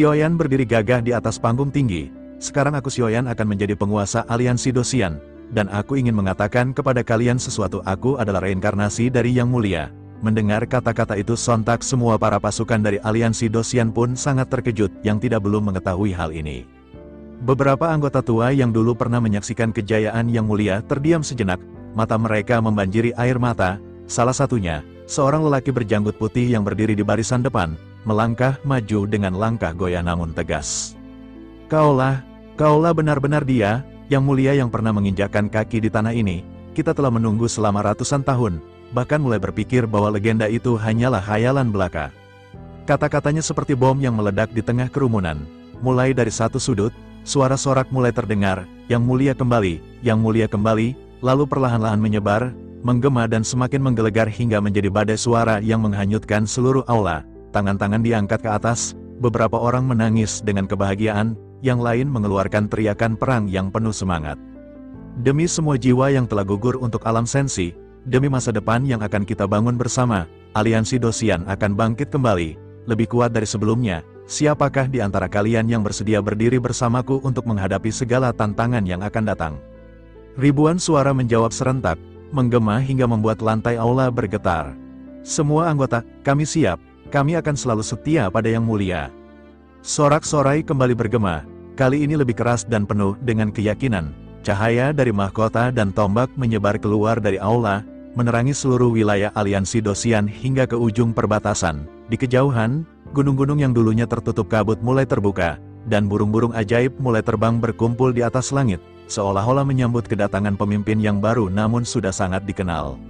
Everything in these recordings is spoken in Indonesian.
Xiaoyan berdiri gagah di atas panggung tinggi. Sekarang aku Xiaoyan akan menjadi penguasa aliansi Dosian. Dan aku ingin mengatakan kepada kalian sesuatu, aku adalah reinkarnasi dari Yang Mulia. Mendengar kata-kata itu sontak semua para pasukan dari aliansi Dosian pun sangat terkejut yang tidak belum mengetahui hal ini. Beberapa anggota tua yang dulu pernah menyaksikan kejayaan Yang Mulia terdiam sejenak, mata mereka membanjiri air mata. Salah satunya, seorang lelaki berjanggut putih yang berdiri di barisan depan, melangkah maju dengan langkah goyah namun tegas. Kaulah benar-benar dia, Yang Mulia yang pernah menginjakkan kaki di tanah ini. Kita telah menunggu selama ratusan tahun, bahkan mulai berpikir bahwa legenda itu hanyalah khayalan belaka. Kata-katanya seperti bom yang meledak di tengah kerumunan. Mulai dari satu sudut, suara sorak mulai terdengar, Yang Mulia kembali, Yang Mulia kembali, lalu perlahan-lahan menyebar, menggema dan semakin menggelegar hingga menjadi badai suara yang menghanyutkan seluruh aula. Tangan-tangan diangkat ke atas, beberapa orang menangis dengan kebahagiaan, yang lain mengeluarkan teriakan perang yang penuh semangat. Demi semua jiwa yang telah gugur untuk alam sensi, demi masa depan yang akan kita bangun bersama, aliansi Dosian akan bangkit kembali, lebih kuat dari sebelumnya. Siapakah di antara kalian yang bersedia berdiri bersamaku untuk menghadapi segala tantangan yang akan datang? Ribuan suara menjawab serentak, menggema hingga membuat lantai aula bergetar. Semua anggota, kami siap, kami akan selalu setia pada Yang Mulia. Sorak-sorai kembali bergema, kali ini lebih keras dan penuh dengan keyakinan. Cahaya dari mahkota dan tombak menyebar keluar dari aula, menerangi seluruh wilayah aliansi Dosian hingga ke ujung perbatasan. Di kejauhan, gunung-gunung yang dulunya tertutup kabut mulai terbuka, dan burung-burung ajaib mulai terbang berkumpul di atas langit, seolah-olah menyambut kedatangan pemimpin yang baru namun sudah sangat dikenal.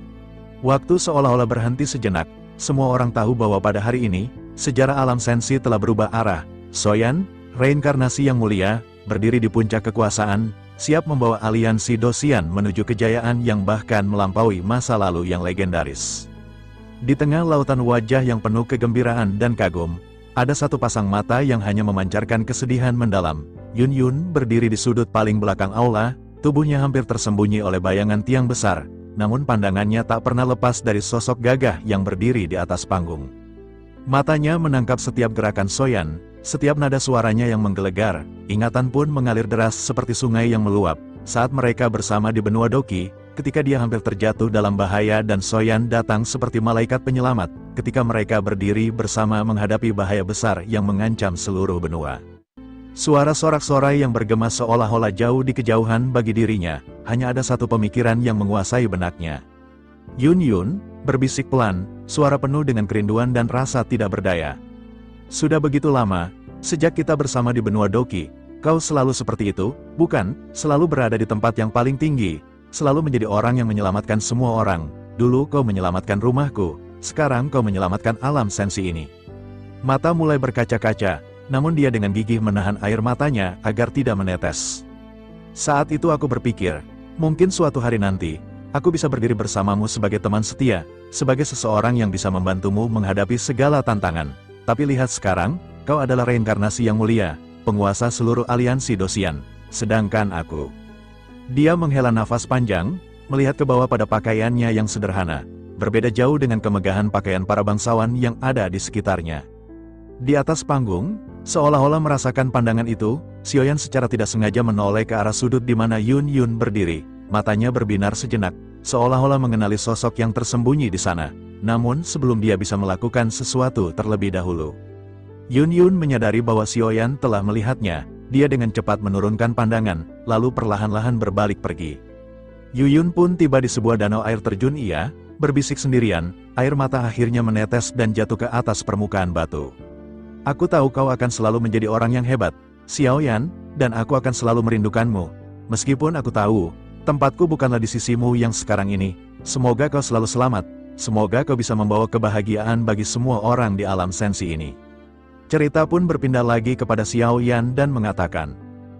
Waktu seolah-olah berhenti sejenak, semua orang tahu bahwa pada hari ini, sejarah alam sensi telah berubah arah. Xiaoyan, reinkarnasi Yang Mulia, berdiri di puncak kekuasaan, siap membawa aliansi Dosian menuju kejayaan yang bahkan melampaui masa lalu yang legendaris. Di tengah lautan wajah yang penuh kegembiraan dan kagum, ada satu pasang mata yang hanya memancarkan kesedihan mendalam. Yun Yun berdiri di sudut paling belakang aula, tubuhnya hampir tersembunyi oleh bayangan tiang besar, namun pandangannya tak pernah lepas dari sosok gagah yang berdiri di atas panggung. Matanya menangkap setiap gerakan Xiaoyan, setiap nada suaranya yang menggelegar, ingatan pun mengalir deras seperti sungai yang meluap. Saat mereka bersama di benua Doqi, ketika dia hampir terjatuh dalam bahaya dan Xiaoyan datang seperti malaikat penyelamat, ketika mereka berdiri bersama menghadapi bahaya besar yang mengancam seluruh benua. Suara sorak-sorai yang bergema seolah-olah jauh di kejauhan bagi dirinya, hanya ada satu pemikiran yang menguasai benaknya. Yun Yun berbisik pelan, suara penuh dengan kerinduan dan rasa tidak berdaya. Sudah begitu lama, sejak kita bersama di benua Doqi, kau selalu seperti itu, bukan? Selalu berada di tempat yang paling tinggi, selalu menjadi orang yang menyelamatkan semua orang. Dulu kau menyelamatkan rumahku, sekarang kau menyelamatkan alam sensi ini. Mata mulai berkaca-kaca, namun dia dengan gigih menahan air matanya agar tidak menetes. Saat itu aku berpikir, mungkin suatu hari nanti, aku bisa berdiri bersamamu sebagai teman setia, sebagai seseorang yang bisa membantumu menghadapi segala tantangan. Tapi lihat sekarang, kau adalah reinkarnasi Yang Mulia, penguasa seluruh aliansi Dosian. Sedangkan aku. Dia menghela nafas panjang, melihat ke bawah pada pakaiannya yang sederhana, berbeda jauh dengan kemegahan pakaian para bangsawan yang ada di sekitarnya. Di atas panggung, seolah-olah merasakan pandangan itu, Xiaoyan secara tidak sengaja menoleh ke arah sudut di mana Yun Yun berdiri. Matanya berbinar sejenak, seolah-olah mengenali sosok yang tersembunyi di sana. Namun sebelum dia bisa melakukan sesuatu terlebih dahulu, Yun Yun menyadari bahwa Xiaoyan telah melihatnya. Dia dengan cepat menurunkan pandangan, lalu perlahan-lahan berbalik pergi. Yun pun tiba di sebuah danau air terjun. Ia berbisik sendirian, air mata akhirnya menetes dan jatuh ke atas permukaan batu. Aku tahu kau akan selalu menjadi orang yang hebat, Xiaoyan, dan aku akan selalu merindukanmu. Meskipun aku tahu, tempatku bukanlah di sisimu yang sekarang ini. Semoga kau selalu selamat. Semoga kau bisa membawa kebahagiaan bagi semua orang di alam sensi ini. Cerita pun berpindah lagi kepada Xiaoyan dan mengatakan,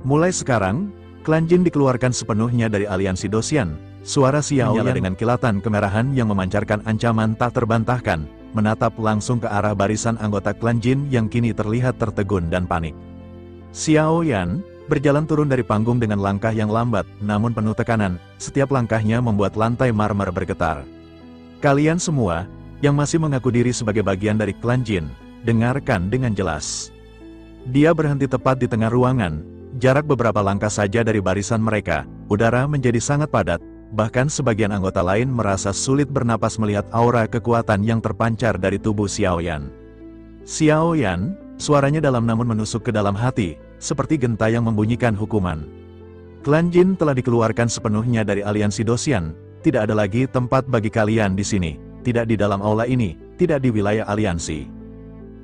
mulai sekarang, klan Jin dikeluarkan sepenuhnya dari aliansi Dosian. Suara Xiaoyan dengan kilatan kemerahan yang memancarkan ancaman tak terbantahkan, menatap langsung ke arah barisan anggota klan Jin yang kini terlihat tertegun dan panik. Xiaoyan berjalan turun dari panggung dengan langkah yang lambat, namun penuh tekanan. Setiap langkahnya membuat lantai marmer bergetar. Kalian semua, yang masih mengaku diri sebagai bagian dari klan Jin, dengarkan dengan jelas. Dia berhenti tepat di tengah ruangan, jarak beberapa langkah saja dari barisan mereka. Udara menjadi sangat padat, bahkan sebagian anggota lain merasa sulit bernapas melihat aura kekuatan yang terpancar dari tubuh Xiao Yan. Xiao Yan, suaranya dalam namun menusuk ke dalam hati, seperti genta yang membunyikan hukuman. Klan Jin telah dikeluarkan sepenuhnya dari aliansi Dosian, tidak ada lagi tempat bagi kalian di sini, tidak di dalam aula ini, tidak di wilayah aliansi.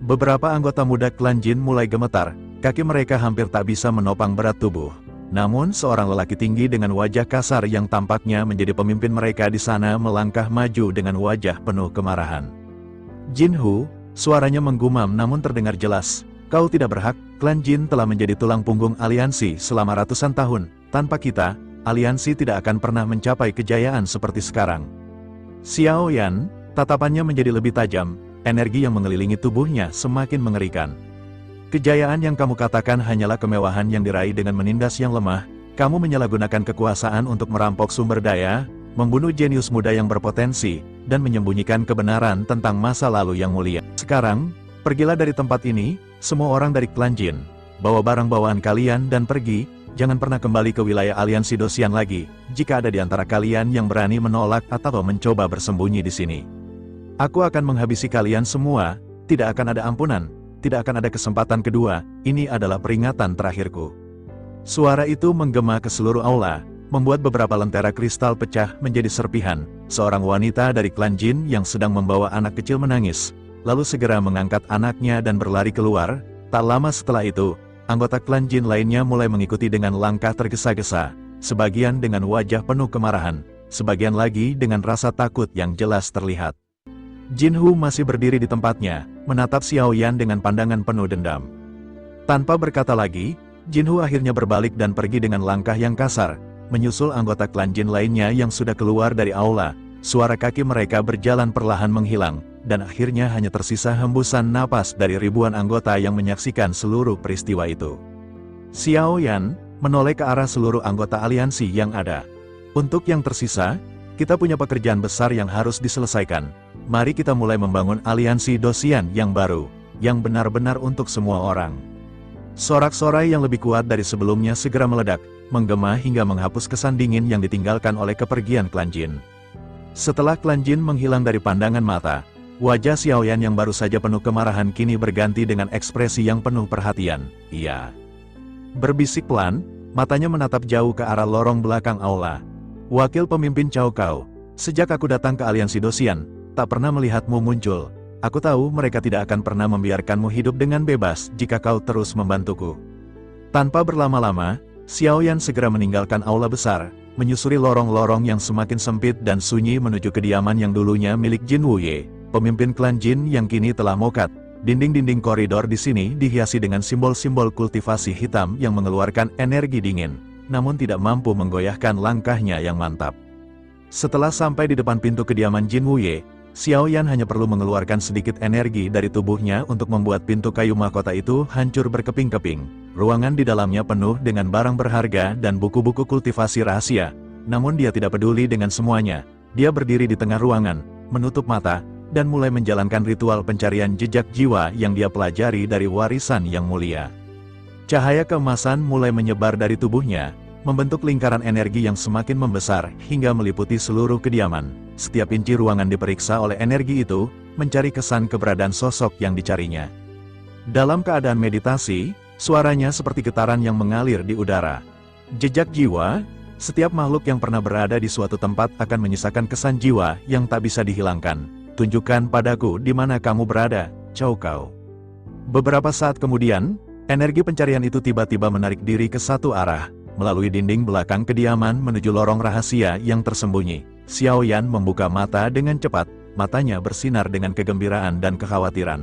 Beberapa anggota muda klan Jin mulai gemetar, kaki mereka hampir tak bisa menopang berat tubuh. Namun seorang lelaki tinggi dengan wajah kasar yang tampaknya menjadi pemimpin mereka di sana melangkah maju dengan wajah penuh kemarahan. Jin Hu, suaranya menggumam namun terdengar jelas, kau tidak berhak, klan Jin telah menjadi tulang punggung aliansi selama ratusan tahun, tanpa kita, aliansi tidak akan pernah mencapai kejayaan seperti sekarang. Xiao Yan, tatapannya menjadi lebih tajam, energi yang mengelilingi tubuhnya semakin mengerikan. Kejayaan yang kamu katakan hanyalah kemewahan yang diraih dengan menindas yang lemah, kamu menyalahgunakan kekuasaan untuk merampok sumber daya, membunuh jenius muda yang berpotensi, dan menyembunyikan kebenaran tentang masa lalu yang mulia. Sekarang, pergilah dari tempat ini, semua orang dari klan Jin. Bawa barang bawaan kalian dan pergi, jangan pernah kembali ke wilayah aliansi Dosian lagi, jika ada di antara kalian yang berani menolak atau mencoba bersembunyi di sini. Aku akan menghabisi kalian semua, tidak akan ada ampunan, tidak akan ada kesempatan kedua, ini adalah peringatan terakhirku. Suara itu menggema ke seluruh aula, membuat beberapa lentera kristal pecah menjadi serpihan. Seorang wanita dari klan Jin yang sedang membawa anak kecil menangis, lalu segera mengangkat anaknya dan berlari keluar. Tak lama setelah itu, anggota klan Jin lainnya mulai mengikuti dengan langkah tergesa-gesa, sebagian dengan wajah penuh kemarahan, sebagian lagi dengan rasa takut yang jelas terlihat. Jin Hu masih berdiri di tempatnya, menatap Xiao Yan dengan pandangan penuh dendam. Tanpa berkata lagi, Jin Hu akhirnya berbalik dan pergi dengan langkah yang kasar, menyusul anggota klan Jin lainnya yang sudah keluar dari aula. Suara kaki mereka berjalan perlahan menghilang, dan akhirnya hanya tersisa hembusan napas dari ribuan anggota yang menyaksikan seluruh peristiwa itu. Xiao Yan menoleh ke arah seluruh anggota aliansi yang ada. Untuk yang tersisa, kita punya pekerjaan besar yang harus diselesaikan. Mari kita mulai membangun aliansi Dosian yang baru, yang benar-benar untuk semua orang. Sorak-sorai yang lebih kuat dari sebelumnya segera meledak, menggema hingga menghapus kesan dingin yang ditinggalkan oleh kepergian klan Jin. Setelah klan Jin menghilang dari pandangan mata, wajah Xiao Yan yang baru saja penuh kemarahan kini berganti dengan ekspresi yang penuh perhatian. Ia berbisik pelan, matanya menatap jauh ke arah lorong belakang aula. Wakil pemimpin Cao Cao, sejak aku datang ke aliansi Dosian, tak pernah melihatmu muncul. Aku tahu mereka tidak akan pernah membiarkanmu hidup dengan bebas jika kau terus membantuku. Tanpa berlama-lama, Xiao Yan segera meninggalkan aula besar, menyusuri lorong-lorong yang semakin sempit dan sunyi menuju kediaman yang dulunya milik Jin Wuye, pemimpin klan Jin yang kini telah mokat. Dinding-dinding koridor di sini dihiasi dengan simbol-simbol kultivasi hitam yang mengeluarkan energi dingin, namun tidak mampu menggoyahkan langkahnya yang mantap. Setelah sampai di depan pintu kediaman Jin Wuye, Xiao Yan hanya perlu mengeluarkan sedikit energi dari tubuhnya untuk membuat pintu kayu mahkota itu hancur berkeping-keping. Ruangan di dalamnya penuh dengan barang berharga dan buku-buku kultivasi rahasia. Namun dia tidak peduli dengan semuanya. Dia berdiri di tengah ruangan, menutup mata, dan mulai menjalankan ritual pencarian jejak jiwa yang dia pelajari dari warisan yang mulia. Cahaya keemasan mulai menyebar dari tubuhnya, membentuk lingkaran energi yang semakin membesar hingga meliputi seluruh kediaman. Setiap inci ruangan diperiksa oleh energi itu, mencari kesan keberadaan sosok yang dicarinya. Dalam keadaan meditasi, suaranya seperti getaran yang mengalir di udara. Jejak jiwa, setiap makhluk yang pernah berada di suatu tempat akan menyisakan kesan jiwa yang tak bisa dihilangkan. Tunjukkan padaku di mana kamu berada, Cao Cao. Beberapa saat kemudian, energi pencarian itu tiba-tiba menarik diri ke satu arah, melalui dinding belakang kediaman menuju lorong rahasia yang tersembunyi. Xiao Yan membuka mata dengan cepat, matanya bersinar dengan kegembiraan dan kekhawatiran.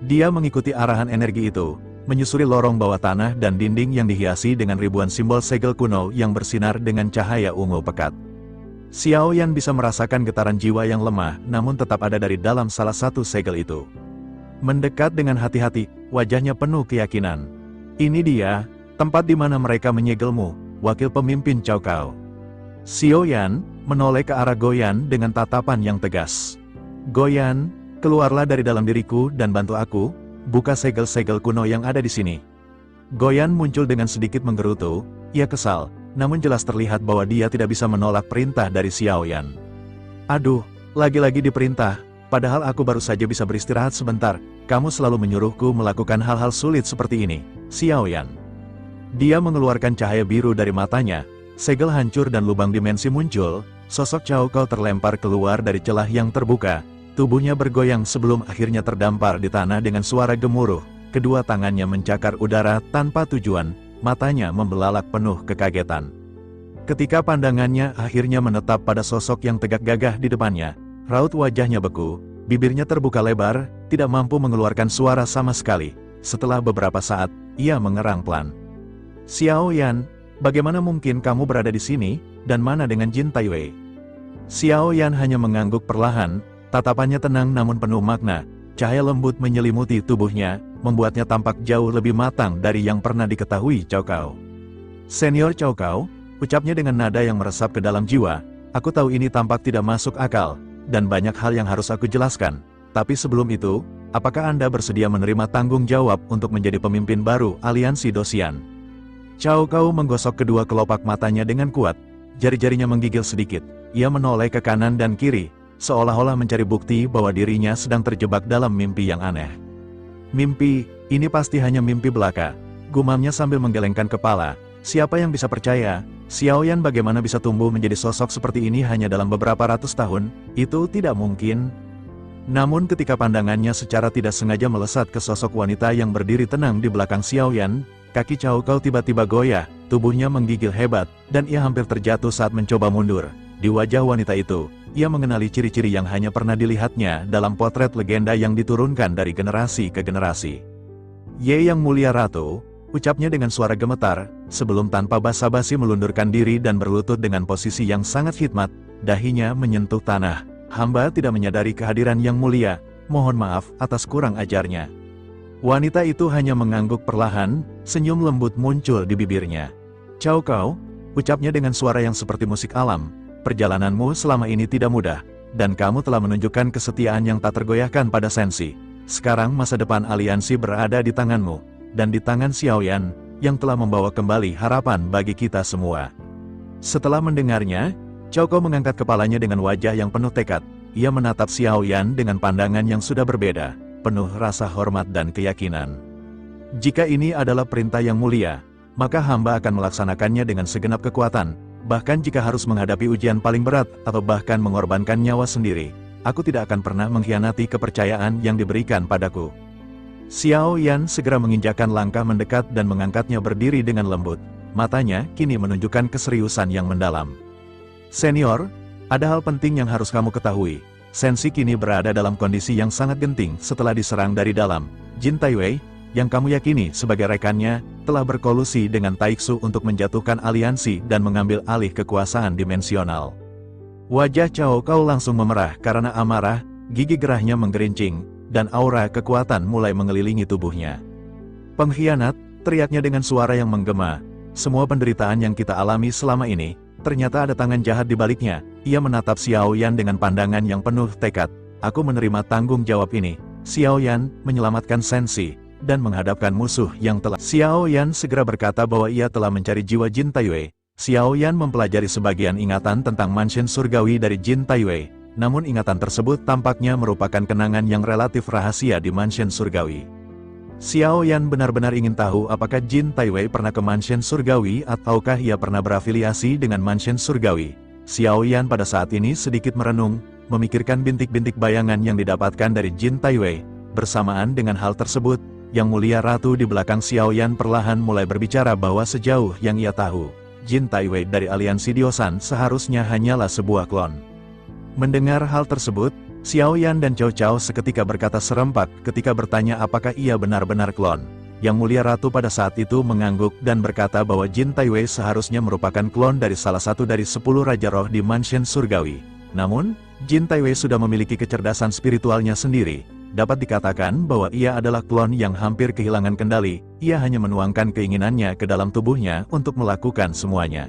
Dia mengikuti arahan energi itu, menyusuri lorong bawah tanah dan dinding yang dihiasi dengan ribuan simbol segel kuno yang bersinar dengan cahaya ungu pekat. Xiao Yan bisa merasakan getaran jiwa yang lemah namun tetap ada dari dalam salah satu segel itu. Mendekat dengan hati-hati, wajahnya penuh keyakinan. Ini dia, tempat di mana mereka menyegelmu, wakil pemimpin Cao Cao. Xiao Yan menoleh ke arah Goyan dengan tatapan yang tegas. Goyan, keluarlah dari dalam diriku dan bantu aku, Buka segel-segel kuno yang ada di sini. Goyan muncul dengan sedikit menggerutu, ia kesal, namun jelas terlihat bahwa dia tidak bisa menolak perintah dari Xiaoyan. Aduh, lagi-lagi diperintah, padahal aku baru saja bisa beristirahat sebentar, kamu selalu menyuruhku melakukan hal-hal sulit seperti ini, Xiaoyan. Dia mengeluarkan cahaya biru dari matanya, segel hancur dan lubang dimensi muncul, sosok Cao Cao terlempar keluar dari celah yang terbuka, tubuhnya bergoyang sebelum akhirnya terdampar di tanah dengan suara gemuruh, kedua tangannya mencakar udara tanpa tujuan, matanya membelalak penuh kekagetan. Ketika pandangannya akhirnya menetap pada sosok yang tegak gagah di depannya, raut wajahnya beku, bibirnya terbuka lebar, tidak mampu mengeluarkan suara sama sekali. Setelah beberapa saat, ia mengerang pelan. Xiaoyan, bagaimana mungkin kamu berada di sini, dan mana dengan Jin Taiwei? Xiaoyan hanya mengangguk perlahan, tatapannya tenang namun penuh makna, cahaya lembut menyelimuti tubuhnya, membuatnya tampak jauh lebih matang dari yang pernah diketahui Cao Cao. Senior Cao Cao, ucapnya dengan nada yang meresap ke dalam jiwa, aku tahu ini tampak tidak masuk akal, dan banyak hal yang harus aku jelaskan. Tapi sebelum itu, apakah Anda bersedia menerima tanggung jawab untuk menjadi pemimpin baru Aliansi Dosian? Cao Cao menggosok kedua kelopak matanya dengan kuat, jari-jarinya menggigil sedikit, ia menoleh ke kanan dan kiri, seolah-olah mencari bukti bahwa dirinya sedang terjebak dalam mimpi yang aneh. Mimpi, ini pasti hanya mimpi belaka, gumamnya sambil menggelengkan kepala, siapa yang bisa percaya, Xiaoyan bagaimana bisa tumbuh menjadi sosok seperti ini hanya dalam beberapa ratus tahun, itu tidak mungkin. Namun ketika pandangannya secara tidak sengaja melesat ke sosok wanita yang berdiri tenang di belakang Xiaoyan, kaki Cao Cao tiba-tiba goyah, tubuhnya menggigil hebat, dan ia hampir terjatuh saat mencoba mundur. Di wajah wanita itu, ia mengenali ciri-ciri yang hanya pernah dilihatnya dalam potret legenda yang diturunkan dari generasi ke generasi. Ye Yang Mulia Ratu, ucapnya dengan suara gemetar, sebelum tanpa basa-basi melundurkan diri dan berlutut dengan posisi yang sangat khidmat, dahinya menyentuh tanah. Hamba tidak menyadari kehadiran Yang Mulia, mohon maaf atas kurang ajarnya. Wanita itu hanya mengangguk perlahan, senyum lembut muncul di bibirnya. Cao Cao, ucapnya dengan suara yang seperti musik alam, perjalananmu selama ini tidak mudah, dan kamu telah menunjukkan kesetiaan yang tak tergoyahkan pada Sensi. Sekarang masa depan aliansi berada di tanganmu, dan di tangan Xiaoyan, yang telah membawa kembali harapan bagi kita semua. Setelah mendengarnya, Cao Cao mengangkat kepalanya dengan wajah yang penuh tekad, ia menatap Xiaoyan dengan pandangan yang sudah berbeda, penuh rasa hormat dan keyakinan. Jika ini adalah perintah yang mulia, maka hamba akan melaksanakannya dengan segenap kekuatan, bahkan jika harus menghadapi ujian paling berat atau bahkan mengorbankan nyawa sendiri, aku tidak akan pernah mengkhianati kepercayaan yang diberikan padaku. Xiaoyan segera menginjakkan langkah mendekat dan mengangkatnya berdiri dengan lembut, matanya kini menunjukkan keseriusan yang mendalam. Senior, ada hal penting yang harus kamu ketahui. Sensi kini berada dalam kondisi yang sangat genting setelah diserang dari dalam. Jin Taiwei, yang kamu yakini sebagai rekannya, telah berkolusi dengan Taiksu untuk menjatuhkan aliansi dan mengambil alih kekuasaan dimensional. Wajah Cao Cao langsung memerah karena amarah, gigi gerahnya menggerincing, dan aura kekuatan mulai mengelilingi tubuhnya. Pengkhianat, teriaknya dengan suara yang menggema, semua penderitaan yang kita alami selama ini, ternyata ada tangan jahat di baliknya. Ia menatap Xiaoyan dengan pandangan yang penuh tekad. Aku menerima tanggung jawab ini. Xiaoyan menyelamatkan Sensi, dan menghadapkan musuh yang telah. Xiaoyan segera berkata bahwa ia telah mencari jiwa Jin Taiwei. Xiaoyan mempelajari sebagian ingatan tentang mansion surgawi dari Jin Taiwei, namun ingatan tersebut tampaknya merupakan kenangan yang relatif rahasia di mansion surgawi. Xiaoyan benar-benar ingin tahu apakah Jin Taiwei pernah ke mansion surgawi ataukah ia pernah berafiliasi dengan mansion surgawi. Xiaoyan pada saat ini sedikit merenung, memikirkan bintik-bintik bayangan yang didapatkan dari Jin Taiwei. Bersamaan dengan hal tersebut, Yang Mulia Ratu di belakang Xiaoyan perlahan mulai berbicara bahwa sejauh yang ia tahu, Jin Taiwei dari aliansi Diosan seharusnya hanyalah sebuah klon. Mendengar hal tersebut, Xiaoyan dan Cao Cao seketika berkata serempak ketika bertanya apakah ia benar-benar klon. Yang Mulia Ratu pada saat itu mengangguk dan berkata bahwa Jin Taiwei seharusnya merupakan klon dari salah satu dari 10 Raja Roh di mansion surgawi. Namun, Jin Taiwei sudah memiliki kecerdasan spiritualnya sendiri. Dapat dikatakan bahwa ia adalah klon yang hampir kehilangan kendali, ia hanya menuangkan keinginannya ke dalam tubuhnya untuk melakukan semuanya.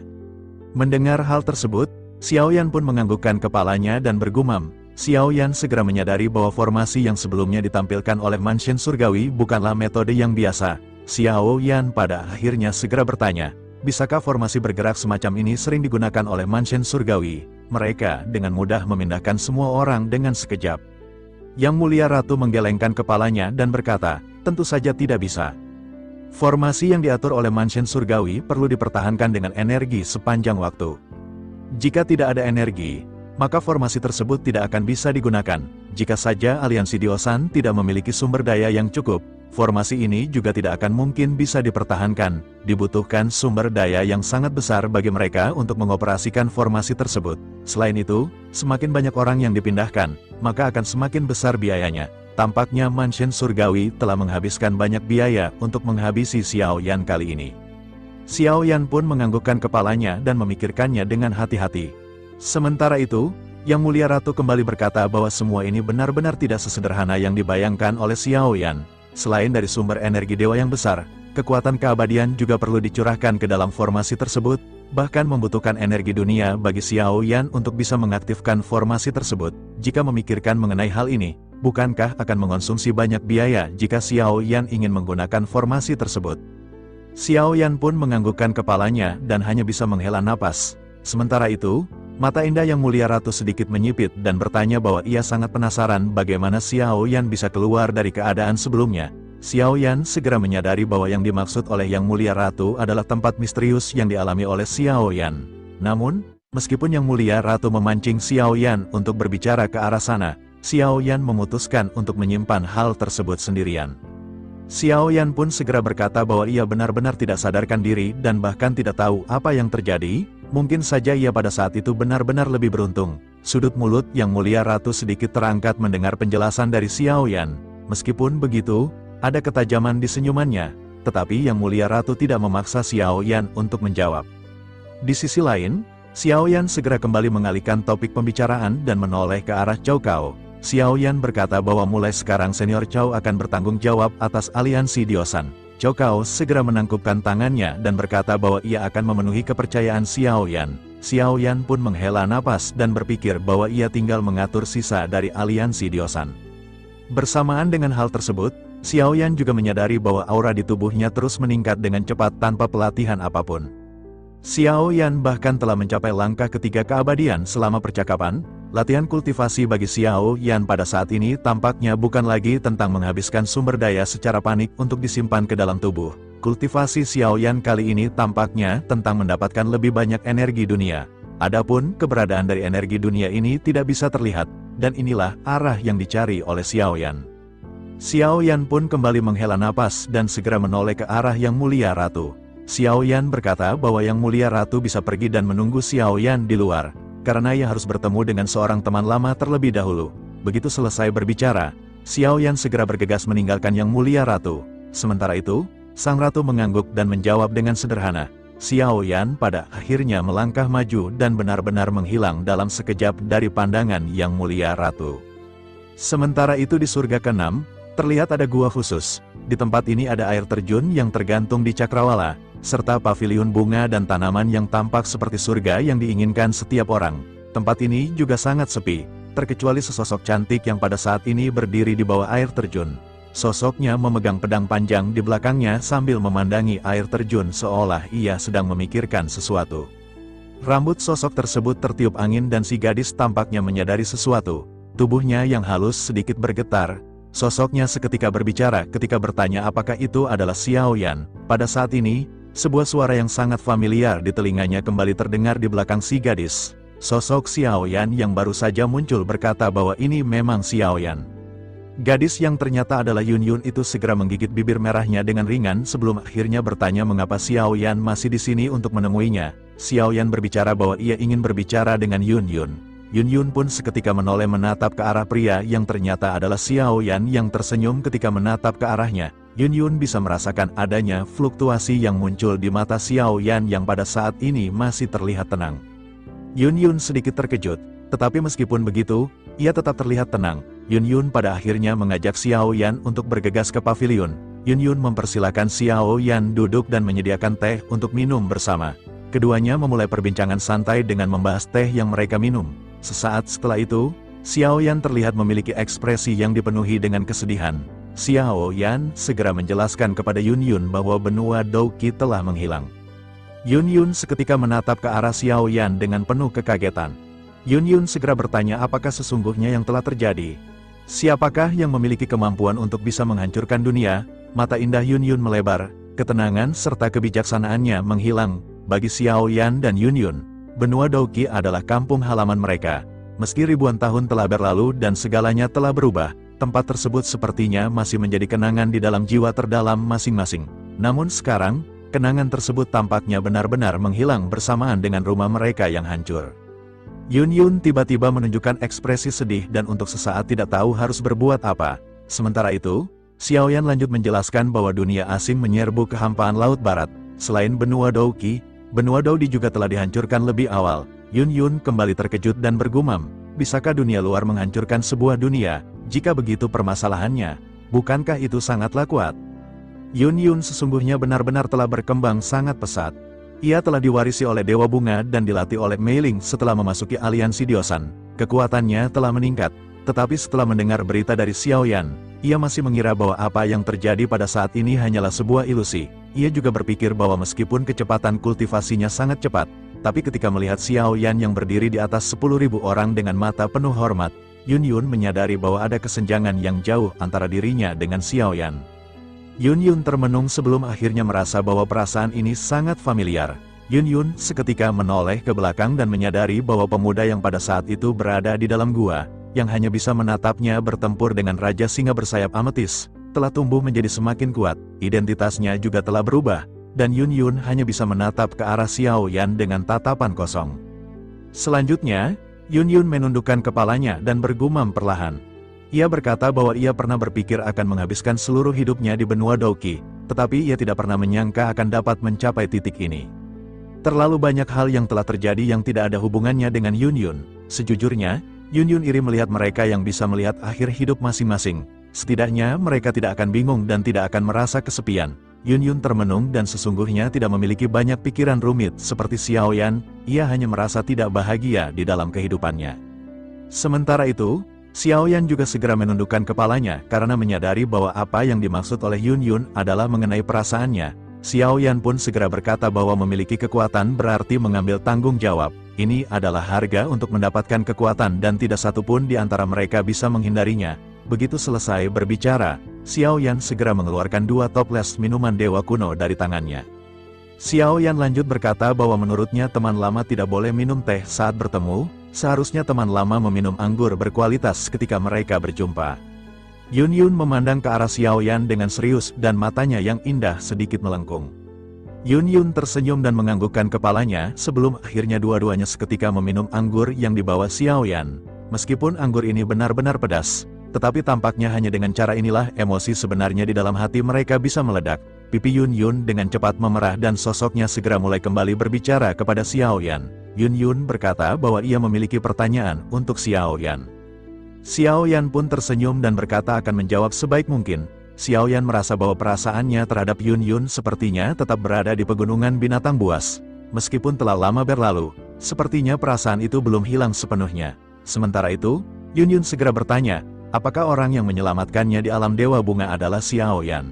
Mendengar hal tersebut, Xiaoyan pun menganggukkan kepalanya dan bergumam, Xiao Yan segera menyadari bahwa formasi yang sebelumnya ditampilkan oleh Mansion Surgawi bukanlah metode yang biasa. Xiao Yan pada akhirnya segera bertanya, bisakah formasi bergerak semacam ini sering digunakan oleh Mansion Surgawi? Mereka dengan mudah memindahkan semua orang dengan sekejap. Yang Mulia Ratu menggelengkan kepalanya dan berkata, tentu saja tidak bisa. Formasi yang diatur oleh Mansion Surgawi perlu dipertahankan dengan energi sepanjang waktu. Jika tidak ada energi, maka formasi tersebut tidak akan bisa digunakan. Jika saja aliansi Diosan tidak memiliki sumber daya yang cukup, formasi ini juga tidak akan mungkin bisa dipertahankan. Dibutuhkan sumber daya yang sangat besar bagi mereka untuk mengoperasikan formasi tersebut. Selain itu, semakin banyak orang yang dipindahkan, maka akan semakin besar biayanya. Tampaknya Mansion Surgawi telah menghabiskan banyak biaya untuk menghabisi Xiao Yan kali ini. Xiao Yan pun menganggukkan kepalanya dan memikirkannya dengan hati-hati. Sementara itu, Yang Mulia Ratu kembali berkata bahwa semua ini benar-benar tidak sesederhana yang dibayangkan oleh Xiao Yan. Selain dari sumber energi dewa yang besar, kekuatan keabadian juga perlu dicurahkan ke dalam formasi tersebut, bahkan membutuhkan energi dunia bagi Xiao Yan untuk bisa mengaktifkan formasi tersebut. Jika memikirkan mengenai hal ini, bukankah akan mengonsumsi banyak biaya jika Xiao Yan ingin menggunakan formasi tersebut? Xiao Yan pun menganggukkan kepalanya dan hanya bisa menghela napas. Sementara itu, mata indah Yang Mulia Ratu sedikit menyipit dan bertanya bahwa ia sangat penasaran bagaimana Xiao Yan bisa keluar dari keadaan sebelumnya. Xiao Yan segera menyadari bahwa yang dimaksud oleh Yang Mulia Ratu adalah tempat misterius yang dialami oleh Xiao Yan. Namun, meskipun Yang Mulia Ratu memancing Xiao Yan untuk berbicara ke arah sana, Xiao Yan memutuskan untuk menyimpan hal tersebut sendirian. Xiao Yan pun segera berkata bahwa ia benar-benar tidak sadarkan diri dan bahkan tidak tahu apa yang terjadi. Mungkin saja ia pada saat itu benar-benar lebih beruntung. Sudut mulut Yang Mulia Ratu sedikit terangkat mendengar penjelasan dari Xiao Yan. Meskipun begitu, ada ketajaman di senyumannya, tetapi Yang Mulia Ratu tidak memaksa Xiao Yan untuk menjawab. Di sisi lain, Xiao Yan segera kembali mengalihkan topik pembicaraan dan menoleh ke arah Cao Cao. Xiao Yan berkata bahwa mulai sekarang Senior Cao akan bertanggung jawab atas aliansi Diosan. Cao Cao segera menangkupkan tangannya dan berkata bahwa ia akan memenuhi kepercayaan Xiao Yan. Xiao Yan pun menghela napas dan berpikir bahwa ia tinggal mengatur sisa dari aliansi Diosan. Bersamaan dengan hal tersebut, Xiao Yan juga menyadari bahwa aura di tubuhnya terus meningkat dengan cepat tanpa pelatihan apapun. Xiao Yan bahkan telah mencapai langkah ketiga keabadian selama percakapan. Latihan kultivasi bagi Xiao Yan pada saat ini tampaknya bukan lagi tentang menghabiskan sumber daya secara panik untuk disimpan ke dalam tubuh. Kultivasi Xiao Yan kali ini tampaknya tentang mendapatkan lebih banyak energi dunia. Adapun keberadaan dari energi dunia ini tidak bisa terlihat, dan inilah arah yang dicari oleh Xiao Yan. Xiao Yan pun kembali menghela napas dan segera menoleh ke arah Yang Mulia Ratu. Xiao Yan berkata bahwa Yang Mulia Ratu bisa pergi dan menunggu Xiao Yan di luar, karena ia harus bertemu dengan seorang teman lama terlebih dahulu. Begitu selesai berbicara, Xiao Yan segera bergegas meninggalkan Yang Mulia Ratu. Sementara itu, Sang Ratu mengangguk dan menjawab dengan sederhana. Xiao Yan pada akhirnya melangkah maju dan benar-benar menghilang dalam sekejap dari pandangan Yang Mulia Ratu. Sementara itu di surga ke-6, terlihat ada gua khusus. Di tempat ini ada air terjun yang tergantung di cakrawala, serta paviliun bunga dan tanaman yang tampak seperti surga yang diinginkan setiap orang. Tempat ini juga sangat sepi, terkecuali sesosok cantik yang pada saat ini berdiri di bawah air terjun. Sosoknya memegang pedang panjang di belakangnya sambil memandangi air terjun seolah ia sedang memikirkan sesuatu. Rambut sosok tersebut tertiup angin dan si gadis tampaknya menyadari sesuatu. Tubuhnya yang halus sedikit bergetar. Sosoknya seketika berbicara ketika bertanya apakah itu adalah Xiao Yan. Pada saat ini, sebuah suara yang sangat familiar di telinganya kembali terdengar di belakang si gadis. Sosok Xiao Yan yang baru saja muncul berkata bahwa ini memang Xiao Yan. Gadis yang ternyata adalah Yun Yun itu segera menggigit bibir merahnya dengan ringan sebelum akhirnya bertanya mengapa Xiao Yan masih di sini untuk menemuinya. Xiao Yan berbicara bahwa ia ingin berbicara dengan Yun Yun. Yun Yun pun seketika menoleh menatap ke arah pria yang ternyata adalah Xiao Yan yang tersenyum ketika menatap ke arahnya. Yun Yun bisa merasakan adanya fluktuasi yang muncul di mata Xiao Yan yang pada saat ini masih terlihat tenang. Yun Yun sedikit terkejut, tetapi meskipun begitu, ia tetap terlihat tenang. Yun Yun pada akhirnya mengajak Xiao Yan untuk bergegas ke paviliun. Yun Yun mempersilakan Xiao Yan duduk dan menyediakan teh untuk minum bersama. Keduanya memulai perbincangan santai dengan membahas teh yang mereka minum. Sesaat setelah itu, Xiao Yan terlihat memiliki ekspresi yang dipenuhi dengan kesedihan. Xiao Yan segera menjelaskan kepada Yun Yun bahwa benua Douqi telah menghilang. Yun Yun seketika menatap ke arah Xiao Yan dengan penuh kekagetan. Yun Yun segera bertanya apakah sesungguhnya yang telah terjadi. Siapakah yang memiliki kemampuan untuk bisa menghancurkan dunia? Mata indah Yun Yun melebar, ketenangan serta kebijaksanaannya menghilang. Bagi Xiao Yan dan Yun Yun, benua Douqi adalah kampung halaman mereka. Meski ribuan tahun telah berlalu dan segalanya telah berubah, tempat tersebut sepertinya masih menjadi kenangan di dalam jiwa terdalam masing-masing. Namun sekarang, kenangan tersebut tampaknya benar-benar menghilang bersamaan dengan rumah mereka yang hancur. Yun Yun tiba-tiba menunjukkan ekspresi sedih dan untuk sesaat tidak tahu harus berbuat apa. Sementara itu, Xiao Yan lanjut menjelaskan bahwa dunia asing menyerbu kehampaan Laut Barat. Selain benua Douqi, benua Douqi juga telah dihancurkan lebih awal. Yun Yun kembali terkejut dan bergumam, bisakah dunia luar menghancurkan sebuah dunia? Jika begitu permasalahannya, bukankah itu sangatlah kuat? Yun Yun sesungguhnya benar-benar telah berkembang sangat pesat. Ia telah diwarisi oleh Dewa Bunga dan dilatih oleh Mei Ling setelah memasuki aliansi Diosan. Kekuatannya telah meningkat, tetapi setelah mendengar berita dari Xiao Yan, ia masih mengira bahwa apa yang terjadi pada saat ini hanyalah sebuah ilusi. Ia juga berpikir bahwa meskipun kecepatan kultivasinya sangat cepat, tapi ketika melihat Xiao Yan yang berdiri di atas 10.000 orang dengan mata penuh hormat, Yun Yun menyadari bahwa ada kesenjangan yang jauh antara dirinya dengan Xiao Yan. Yun Yun termenung sebelum akhirnya merasa bahwa perasaan ini sangat familiar. Yun Yun seketika menoleh ke belakang dan menyadari bahwa pemuda yang pada saat itu berada di dalam gua, yang hanya bisa menatapnya bertempur dengan Raja Singa bersayap ametis, telah tumbuh menjadi semakin kuat, identitasnya juga telah berubah, dan Yun Yun hanya bisa menatap ke arah Xiao Yan dengan tatapan kosong. Selanjutnya, Yun Yun menundukkan kepalanya dan bergumam perlahan. Ia berkata bahwa ia pernah berpikir akan menghabiskan seluruh hidupnya di benua Douqi, tetapi ia tidak pernah menyangka akan dapat mencapai titik ini. Terlalu banyak hal yang telah terjadi yang tidak ada hubungannya dengan Yun Yun. Sejujurnya, Yun Yun iri melihat mereka yang bisa melihat akhir hidup masing-masing. Setidaknya mereka tidak akan bingung dan tidak akan merasa kesepian. Yun Yun termenung dan sesungguhnya tidak memiliki banyak pikiran rumit seperti Xiao Yan, ia hanya merasa tidak bahagia di dalam kehidupannya. Sementara itu, Xiao Yan juga segera menundukkan kepalanya karena menyadari bahwa apa yang dimaksud oleh Yun Yun adalah mengenai perasaannya. Xiao Yan pun segera berkata bahwa memiliki kekuatan berarti mengambil tanggung jawab. Ini adalah harga untuk mendapatkan kekuatan dan tidak satupun di antara mereka bisa menghindarinya. Begitu selesai berbicara, Xiao Yan segera mengeluarkan 2 toples minuman dewa kuno dari tangannya. Xiao Yan lanjut berkata bahwa menurutnya teman lama tidak boleh minum teh saat bertemu, seharusnya teman lama meminum anggur berkualitas ketika mereka berjumpa. Yun Yun memandang ke arah Xiao Yan dengan serius dan matanya yang indah sedikit melengkung. Yun Yun tersenyum dan menganggukkan kepalanya sebelum akhirnya dua-duanya seketika meminum anggur yang dibawa Xiao Yan. Meskipun anggur ini benar-benar pedas, tetapi tampaknya hanya dengan cara inilah emosi sebenarnya di dalam hati mereka bisa meledak. Pipi Yun Yun dengan cepat memerah dan sosoknya segera mulai kembali berbicara kepada Xiao Yan. Yun Yun berkata bahwa ia memiliki pertanyaan untuk Xiao Yan. Xiao Yan pun tersenyum dan berkata akan menjawab sebaik mungkin. Xiao Yan merasa bahwa perasaannya terhadap Yun Yun sepertinya tetap berada di pegunungan binatang buas. Meskipun telah lama berlalu, sepertinya perasaan itu belum hilang sepenuhnya. Sementara itu, Yun Yun segera bertanya, apakah orang yang menyelamatkannya di alam Dewa Bunga adalah Xiao Yan?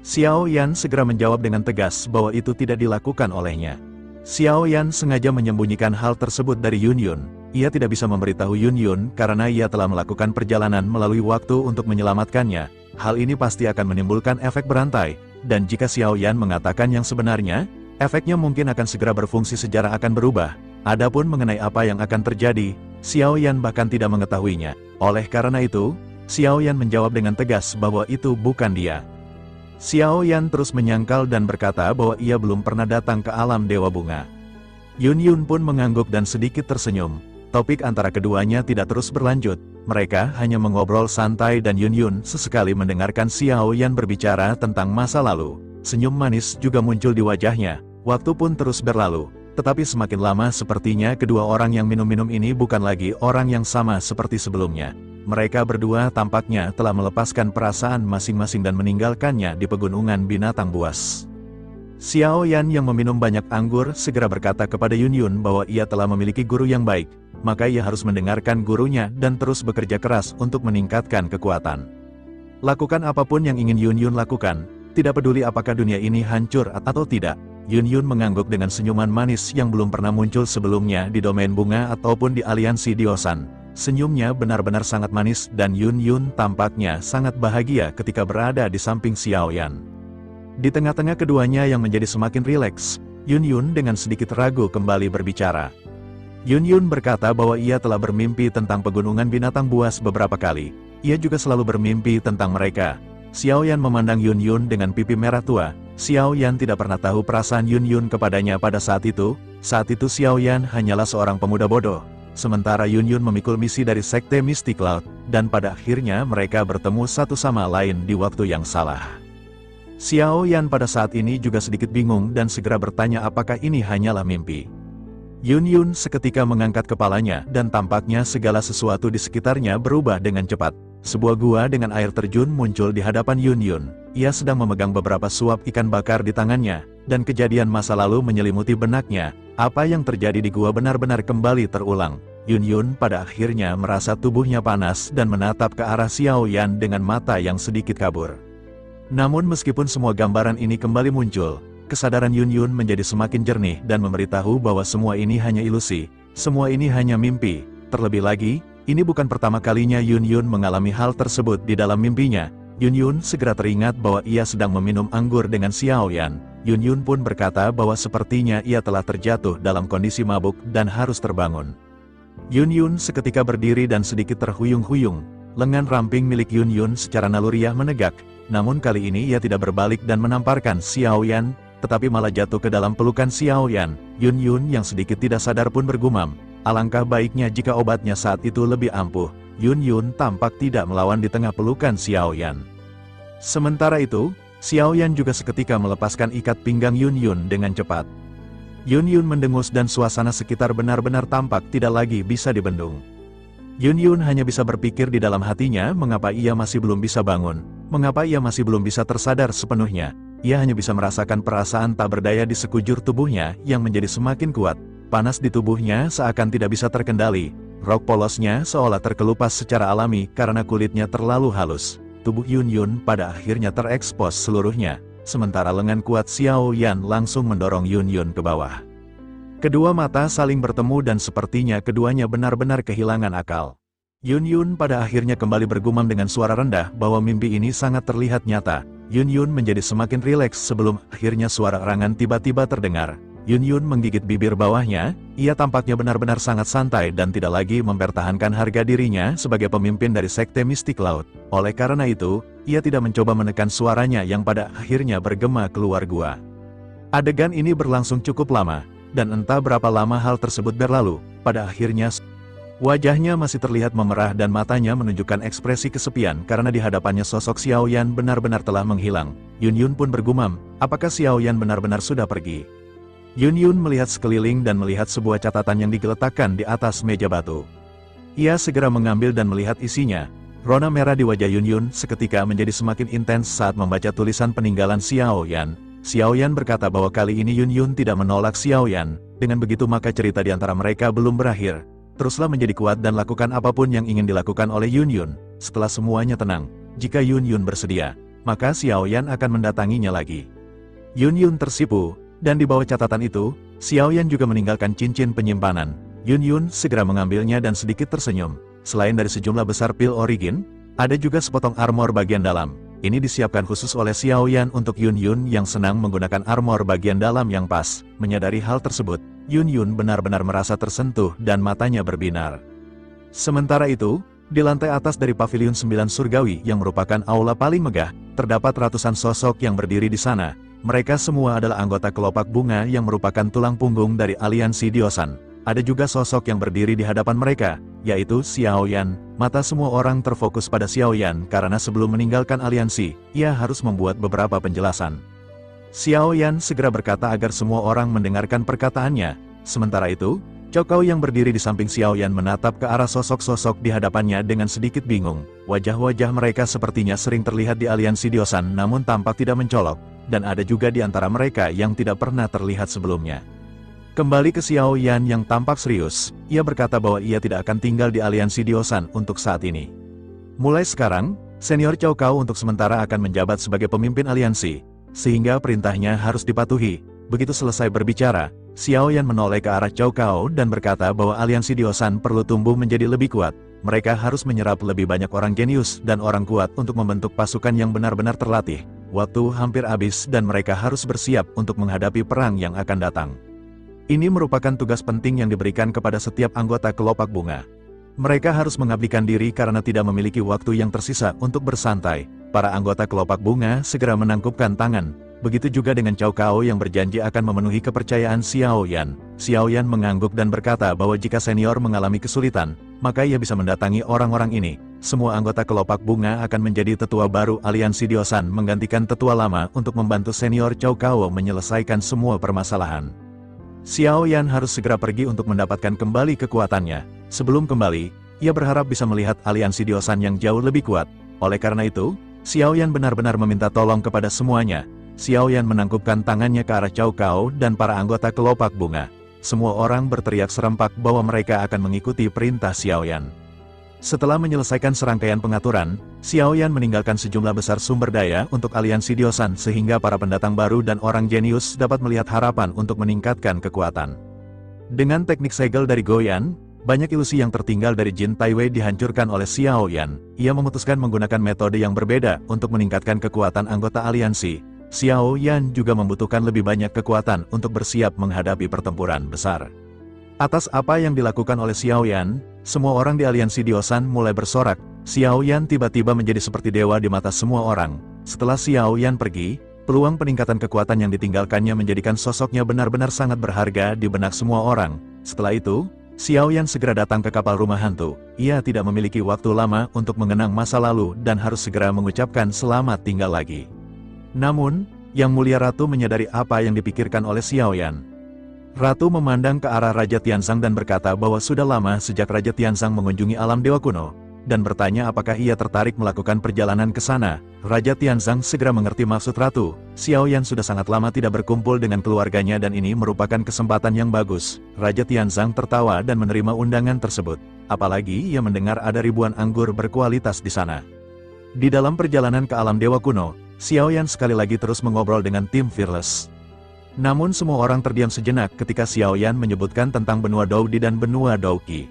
Xiao Yan segera menjawab dengan tegas bahwa itu tidak dilakukan olehnya. Xiao Yan sengaja menyembunyikan hal tersebut dari Yun Yun. Ia tidak bisa memberitahu Yun Yun karena ia telah melakukan perjalanan melalui waktu untuk menyelamatkannya. Hal ini pasti akan menimbulkan efek berantai, dan jika Xiao Yan mengatakan yang sebenarnya, efeknya mungkin akan segera berfungsi sejarah akan berubah. Adapun mengenai apa yang akan terjadi, Xiao Yan bahkan tidak mengetahuinya. Oleh karena itu, Xiao Yan menjawab dengan tegas bahwa itu bukan dia. Xiao Yan terus menyangkal dan berkata bahwa ia belum pernah datang ke alam Dewa Bunga. Yun Yun pun mengangguk dan sedikit tersenyum. Topik antara keduanya tidak terus berlanjut. Mereka hanya mengobrol santai dan Yun Yun sesekali mendengarkan Xiao Yan berbicara tentang masa lalu. Senyum manis juga muncul di wajahnya. Waktu pun terus berlalu. Tetapi semakin lama sepertinya kedua orang yang minum-minum ini bukan lagi orang yang sama seperti sebelumnya. Mereka berdua tampaknya telah melepaskan perasaan masing-masing dan meninggalkannya di pegunungan binatang buas. Xiao Yan yang meminum banyak anggur segera berkata kepada Yun Yun bahwa ia telah memiliki guru yang baik. maka ia harus mendengarkan gurunya dan terus bekerja keras untuk meningkatkan kekuatan. Lakukan apapun yang ingin Yun Yun lakukan, tidak peduli apakah dunia ini hancur atau tidak. Yun Yun mengangguk dengan senyuman manis yang belum pernah muncul sebelumnya di domain bunga ataupun di aliansi Diosan. Senyumnya benar-benar sangat manis dan Yun Yun tampaknya sangat bahagia ketika berada di samping Xiaoyan. Di tengah-tengah keduanya yang menjadi semakin rileks, Yun Yun dengan sedikit ragu kembali berbicara. Yun Yun berkata bahwa ia telah bermimpi tentang pegunungan binatang buas beberapa kali. Ia juga selalu bermimpi tentang mereka. Xiaoyan memandang Yun Yun dengan pipi merah tua. Xiaoyan tidak pernah tahu perasaan Yun Yun kepadanya pada saat itu. Saat itu Xiaoyan hanyalah seorang pemuda bodoh. Sementara Yun Yun memikul misi dari Sekte Mystic Cloud, dan pada akhirnya mereka bertemu satu sama lain di waktu yang salah. Xiaoyan pada saat ini juga sedikit bingung dan segera bertanya apakah ini hanyalah mimpi. Yun Yun seketika mengangkat kepalanya dan tampaknya segala sesuatu di sekitarnya berubah dengan cepat. Sebuah gua dengan air terjun muncul di hadapan Yun Yun. Ia sedang memegang beberapa suap ikan bakar di tangannya, dan kejadian masa lalu menyelimuti benaknya. Apa yang terjadi di gua benar-benar kembali terulang. Yun Yun pada akhirnya merasa tubuhnya panas dan menatap ke arah Xiaoyan dengan mata yang sedikit kabur. Namun meskipun semua gambaran ini kembali muncul, kesadaran Yun Yun menjadi semakin jernih dan memberitahu bahwa semua ini hanya ilusi, semua ini hanya mimpi. Terlebih lagi, ini bukan pertama kalinya Yun Yun mengalami hal tersebut di dalam mimpinya. Yun Yun segera teringat bahwa ia sedang meminum anggur dengan Xiaoyan. Yun Yun pun berkata bahwa sepertinya ia telah terjatuh dalam kondisi mabuk dan harus terbangun. Yun Yun seketika berdiri dan sedikit terhuyung-huyung. Lengan ramping milik Yun Yun secara naluriah menegak, namun kali ini ia tidak berbalik dan menamparkan Xiaoyan, tetapi malah jatuh ke dalam pelukan Xiaoyan. Yun Yun yang sedikit tidak sadar pun bergumam, alangkah baiknya jika obatnya saat itu lebih ampuh. Yun Yun tampak tidak melawan di tengah pelukan Xiaoyan. Sementara itu, Xiaoyan juga seketika melepaskan ikat pinggang Yun Yun dengan cepat. Yun Yun mendengus dan suasana sekitar benar-benar tampak tidak lagi bisa dibendung. Yun Yun hanya bisa berpikir di dalam hatinya mengapa ia masih belum bisa bangun, mengapa ia masih belum bisa tersadar sepenuhnya. Ia hanya bisa merasakan perasaan tak berdaya di sekujur tubuhnya yang menjadi semakin kuat. Panas di tubuhnya seakan tidak bisa terkendali. Rok polosnya seolah terkelupas secara alami karena kulitnya terlalu halus. Tubuh Yun Yun pada akhirnya terekspos seluruhnya, sementara lengan kuat Xiaoyan langsung mendorong Yun Yun ke bawah. Kedua mata saling bertemu dan sepertinya keduanya benar-benar kehilangan akal. Yun Yun pada akhirnya kembali bergumam dengan suara rendah bahwa mimpi ini sangat terlihat nyata. Yun Yun menjadi semakin rileks sebelum akhirnya suara erangan tiba-tiba terdengar. Yun Yun menggigit bibir bawahnya, ia tampaknya benar-benar sangat santai dan tidak lagi mempertahankan harga dirinya sebagai pemimpin dari Sekte Mystic Cloud. Oleh karena itu, ia tidak mencoba menekan suaranya yang pada akhirnya bergema keluar gua. Adegan ini berlangsung cukup lama, dan entah berapa lama hal tersebut berlalu, pada akhirnya wajahnya masih terlihat memerah dan matanya menunjukkan ekspresi kesepian karena di hadapannya sosok Xiaoyan benar-benar telah menghilang. Yun Yun pun bergumam, apakah Xiaoyan benar-benar sudah pergi? Yun Yun melihat sekeliling dan melihat sebuah catatan yang digeletakkan di atas meja batu. Ia segera mengambil dan melihat isinya. Rona merah di wajah Yun Yun seketika menjadi semakin intens saat membaca tulisan peninggalan Xiaoyan. Xiaoyan berkata bahwa kali ini Yun Yun tidak menolak Xiaoyan. Dengan begitu maka cerita di antara mereka belum berakhir. Teruslah menjadi kuat dan lakukan apapun yang ingin dilakukan oleh Yun Yun. Setelah semuanya tenang, jika Yun Yun bersedia, maka Xiaoyan akan mendatanginya lagi. Yun Yun tersipu. Dan di bawah catatan itu, Xiaoyan juga meninggalkan cincin penyimpanan. Yun Yun segera mengambilnya dan sedikit tersenyum. Selain dari sejumlah besar pil origin, ada juga sepotong armor bagian dalam. Ini disiapkan khusus oleh Xiaoyan untuk Yun Yun yang senang menggunakan armor bagian dalam yang pas. Menyadari hal tersebut, Yun Yun benar-benar merasa tersentuh dan matanya berbinar. Sementara itu, di lantai atas dari Paviliun 9 Surgawi yang merupakan aula paling megah, terdapat ratusan sosok yang berdiri di sana. Mereka semua adalah anggota kelopak bunga yang merupakan tulang punggung dari aliansi Diosan. Ada juga sosok yang berdiri di hadapan mereka, yaitu Xiaoyan. Mata semua orang terfokus pada Xiaoyan karena sebelum meninggalkan aliansi, ia harus membuat beberapa penjelasan. Xiaoyan segera berkata agar semua orang mendengarkan perkataannya. Sementara itu, Chokao yang berdiri di samping Xiaoyan menatap ke arah sosok-sosok di hadapannya dengan sedikit bingung. Wajah-wajah mereka sepertinya sering terlihat di aliansi Diosan namun tampak tidak mencolok. Dan ada juga di antara mereka yang tidak pernah terlihat sebelumnya. Kembali ke Xiao Yan yang tampak serius, ia berkata bahwa ia tidak akan tinggal di aliansi Diosan untuk saat ini. Mulai sekarang, Senior Cao Cao untuk sementara akan menjabat sebagai pemimpin aliansi, sehingga perintahnya harus dipatuhi. Begitu selesai berbicara, Xiao Yan menoleh ke arah Cao Cao dan berkata bahwa aliansi Diosan perlu tumbuh menjadi lebih kuat. Mereka harus menyerap lebih banyak orang jenius dan orang kuat untuk membentuk pasukan yang benar-benar terlatih. Waktu hampir habis dan mereka harus bersiap untuk menghadapi perang yang akan datang. Ini merupakan tugas penting yang diberikan kepada setiap anggota kelopak bunga. Mereka harus mengabdikan diri karena tidak memiliki waktu yang tersisa untuk bersantai. Para anggota kelopak bunga segera menangkupkan tangan. Begitu juga dengan Cao Cao yang berjanji akan memenuhi kepercayaan Xiao Yan. Xiao Yan mengangguk dan berkata bahwa jika senior mengalami kesulitan, maka ia bisa mendatangi orang-orang ini. Semua anggota kelopak bunga akan menjadi tetua baru aliansi Diosan menggantikan tetua lama untuk membantu senior Cao Cao menyelesaikan semua permasalahan. Xiao Yan harus segera pergi untuk mendapatkan kembali kekuatannya. Sebelum kembali, ia berharap bisa melihat aliansi Diosan yang jauh lebih kuat. Oleh karena itu, Xiao Yan benar-benar meminta tolong kepada semuanya. Xiao Yan menangkupkan tangannya ke arah Cao Cao dan para anggota kelopak bunga. Semua orang berteriak serempak bahwa mereka akan mengikuti perintah Xiao Yan. Setelah menyelesaikan serangkaian pengaturan, Xiao Yan meninggalkan sejumlah besar sumber daya untuk aliansi Diosan sehingga para pendatang baru dan orang jenius dapat melihat harapan untuk meningkatkan kekuatan. Dengan teknik segel dari Goyan, banyak ilusi yang tertinggal dari Jin Taiwei dihancurkan oleh Xiao Yan. Ia memutuskan menggunakan metode yang berbeda untuk meningkatkan kekuatan anggota aliansi. Xiao Yan juga membutuhkan lebih banyak kekuatan untuk bersiap menghadapi pertempuran besar. Atas apa yang dilakukan oleh Xiao Yan, semua orang di aliansi Diosan mulai bersorak. Xiao Yan tiba-tiba menjadi seperti dewa di mata semua orang. Setelah Xiao Yan pergi, peluang peningkatan kekuatan yang ditinggalkannya menjadikan sosoknya benar-benar sangat berharga di benak semua orang. Setelah itu, Xiao Yan segera datang ke kapal rumah hantu. Ia tidak memiliki waktu lama untuk mengenang masa lalu dan harus segera mengucapkan selamat tinggal lagi. Namun, Yang Mulia Ratu menyadari apa yang dipikirkan oleh Xiao Yan. Ratu memandang ke arah Raja Tianzang dan berkata bahwa sudah lama sejak Raja Tianzang mengunjungi alam dewa kuno, dan bertanya apakah ia tertarik melakukan perjalanan ke sana. Raja Tianzang segera mengerti maksud Ratu. Xiao Yan sudah sangat lama tidak berkumpul dengan keluarganya dan ini merupakan kesempatan yang bagus. Raja Tianzang tertawa dan menerima undangan tersebut. Apalagi ia mendengar ada ribuan anggur berkualitas di sana. Di dalam perjalanan ke alam dewa kuno, Xiao Yan sekali lagi terus mengobrol dengan tim Fearless. Namun semua orang terdiam sejenak ketika Xiao Yan menyebutkan tentang benua Doudi dan benua Douqi.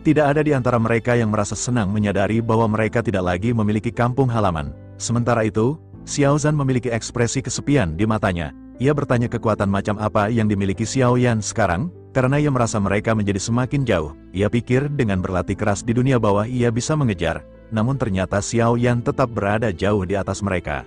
Tidak ada di antara mereka yang merasa senang menyadari bahwa mereka tidak lagi memiliki kampung halaman. Sementara itu, Xiao Zhan memiliki ekspresi kesepian di matanya. Ia bertanya kekuatan macam apa yang dimiliki Xiao Yan sekarang, karena ia merasa mereka menjadi semakin jauh. Ia pikir dengan berlatih keras di dunia bawah ia bisa mengejar, namun ternyata Xiao Yan tetap berada jauh di atas mereka.